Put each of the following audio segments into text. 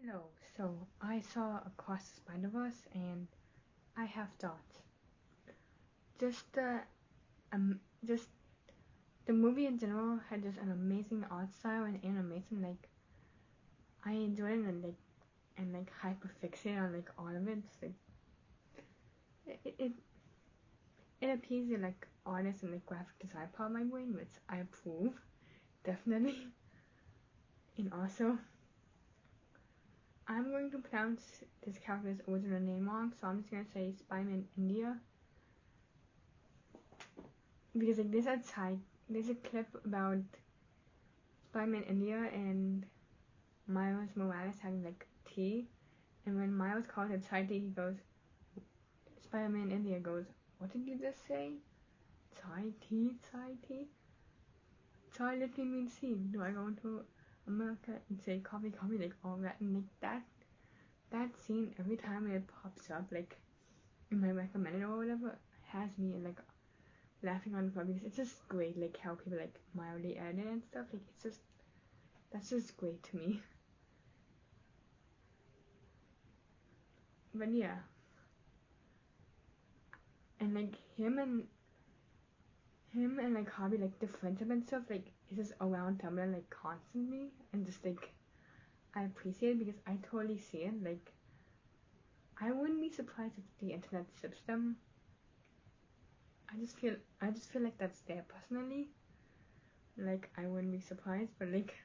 Hello, so I saw Across the Spiderverse and I have thoughts. Just the just the movie in general had just an amazing art style and animation. Like I enjoyed it and hyper fixated on like all of it. It's, like it, it it appeals to like artists and like graphic design part of my brain, which I approve definitely. And also, I'm going to pronounce this character's original name wrong, so I'm just gonna say Spiderman India because like there's a clip about Spider-Man India and Miles Morales having like tea, and when Miles calls it Thai tea, he goes, Spider-Man India goes, what did you just say? Thai tea, Thai tea? Thai literally means tea. Do I go to America and say coffee, coffee, like all that, and like that scene every time it pops up, like in my recommended or whatever, has me like laughing on the floor because it's just great, like how people like mildly edit and stuff. Like it's just that's just great to me. But yeah, and like him and like Harvey, like the friendship and stuff, like is just around Tumblr like constantly, and just like I appreciate it because I totally see it. Like I wouldn't be surprised if the internet ships them. I just feel like that's there personally. Like I wouldn't be surprised, but like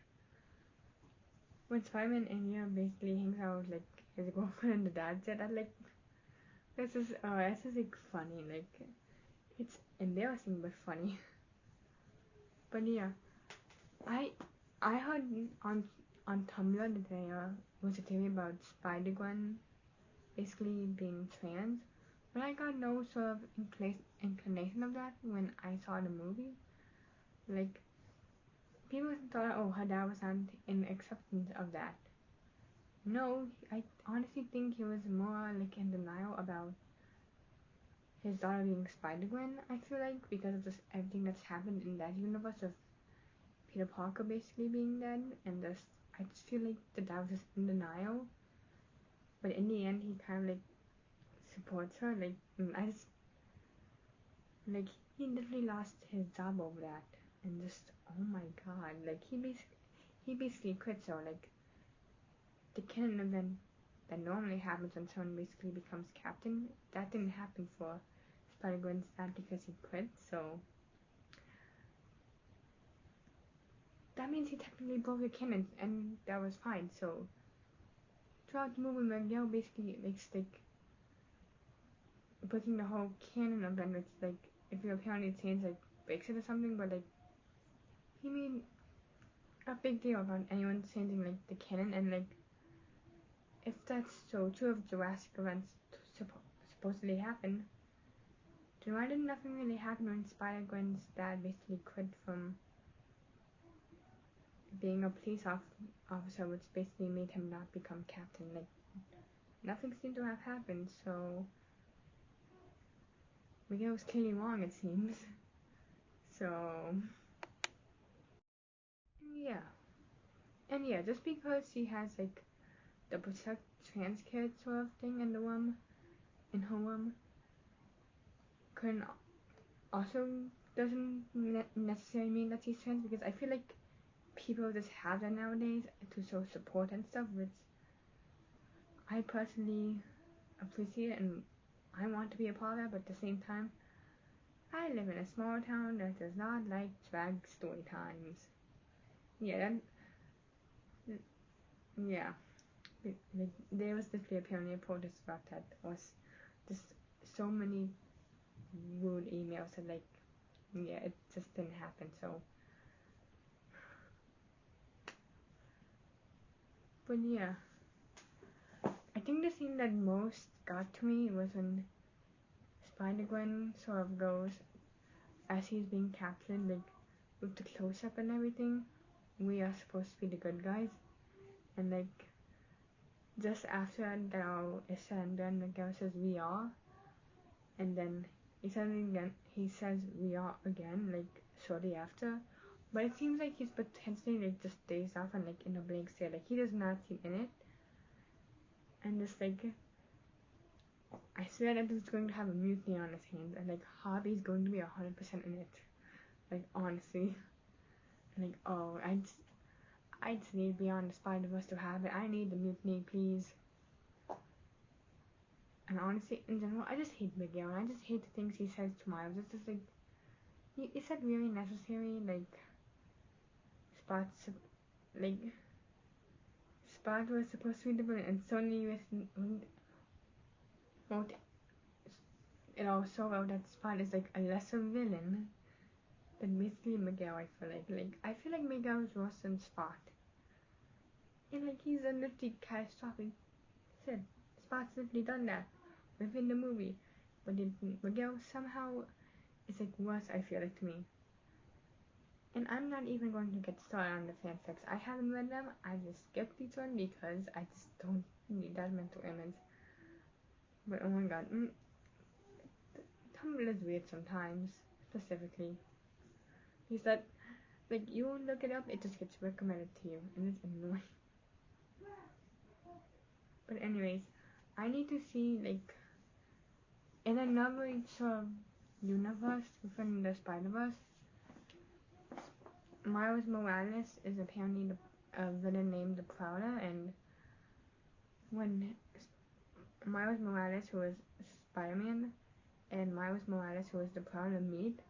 when Spider-Man Anya basically hangs out with like his girlfriend and the dad said that like this is like funny. Like it's embarrassing but funny. But yeah, I I heard on Tumblr that there was a theory about Spider-Gwen basically being trans, but I got no sort of inclination of that when I saw the movie. Like people thought, oh, her dad was not in acceptance of that. No, I honestly think he was more like in denial about his daughter being Spider-Gwen. I feel like because of just everything that's happened in that universe of Peter Parker basically being dead, and just I just feel like the dad was just in denial. But in the end, he kind of like supports her. Like I just like he literally lost his job over that, and just oh my god, like he basically quit. So like the canon event that normally happens when someone basically becomes captain, that didn't happen for Spider-Gwen's dad because he quit. So that means he technically broke the canon, and that was fine. So throughout the movie, Miguel basically makes like breaking the whole canon of them. It's like if you apparently change like breaks it or something, but like he made a big deal about anyone changing like the canon, and like if that's so true of Jurassic events supposedly happened, then why did nothing really happen when Spider-Gwen's dad basically quit from being a police officer, which basically made him not become captain? Like nothing seemed to have happened, so Miguel was clearly wrong, it seems. So yeah, and yeah, just because she has like the protect trans kids sort of thing in the room, in her room, can also doesn't necessarily mean that she's trans, because I feel like people just have that nowadays to show support and stuff, which I personally appreciate and I want to be a part of, but at the same time, I live in a small town that does not like drag story times. Yeah, that, yeah. Like, there was literally apparently a protest about that. There was just so many rude emails and like, yeah, it just didn't happen. So, but yeah, I think the scene that most got to me was when Spider-Gwen sort of goes as he's being captured, like with the close-up and everything. We are supposed to be the good guys, and like just after that all is said and done, the guy says we are, and then he says we are again, like shortly after. But it seems like he's potentially like just dazed off and like in a blank state, like he does not seem in it. and just like I swear that he's going to have a mutiny on his hands, and like Harvey's going to be 100% in it. Like honestly, like oh, I just need Beyond the Spider-Verse to have it. I need the mutiny, please. And honestly, in general, I just hate Miguel. And I just hate the things he says to Miles. It's just like, is that really necessary? Like, Spot's like Spot was supposed to be the villain, and suddenly wrote it all so well that Spot is like a lesser villain than basically Miguel. I feel like Miguel is worse than Spot, and like he's a literally catastrophic. Said Spot's literally done that within the movie, but Miguel somehow is like worse. I feel like to me. And I'm not even going to get started on the fanfics. I haven't read them. I just skipped each one because I just don't need that mental image. But oh my god, Tumblr is weird sometimes, specifically. He said, like, you look it up, it just gets recommended to you, and it's annoying. But anyways, I need to see, like, in another sort of universe within the Spiderverse, Miles Morales is apparently a villain named the Prowler, and when Miles Morales, who is Spider-Man, and Miles Morales, who is the Prowler, meet,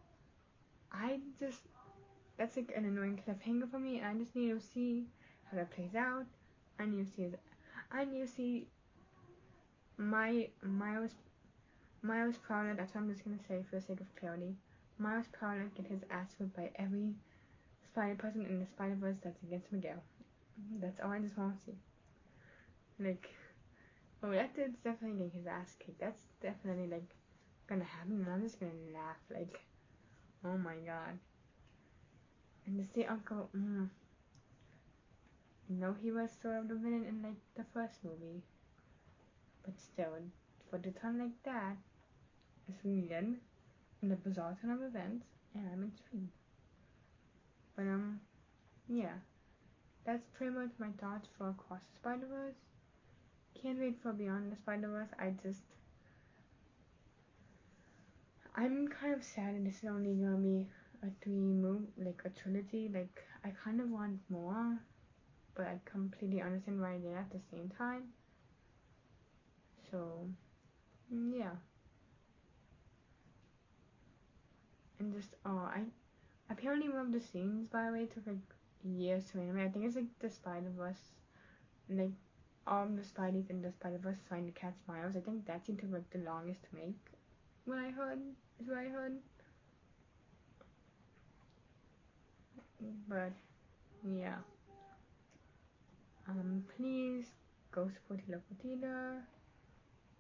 that's like an annoying cliffhanger for me, and I just need to see how that plays out. I need to see Miles Prowler, that's what I'm just gonna say for the sake of clarity. Miles Prowler get his ass whipped by every spider person in the Spider-Verse that's against Miguel. That's all I just want to see. Like, oh, that dude's definitely getting his ass kicked. That's definitely, like, gonna happen, and I'm just gonna laugh, like, oh my god. And to see Uncle, he was sort of the villain in, like, the first movie. But still, for the turn like that, it's weird, in the bizarre turn of events, and I'm intrigued. But, yeah. That's pretty much my thoughts for Across the Spider-Verse. Can't wait for Beyond the Spider-Verse. I'm kind of sad that this is only gonna be a a trilogy. Like, I kind of want more, but I completely understand why they're at the same time. So, yeah. And just, I apparently one of the scenes, by the way, took like years to animate. I think it's like the Spider-Verse, like all the Spideys in the Spider-Verse trying to catch Miles. I think that scene took like the longest to make. What I heard. But yeah. Please go support your local theater.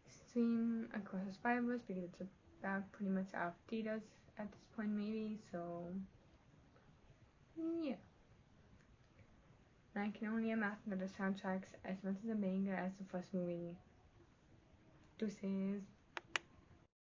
Stream Across the Spiderverse because it's about pretty much out of theaters at this point, maybe. So yeah. And I can only imagine that the soundtrack's as much as amazing as the first movie. Deuces.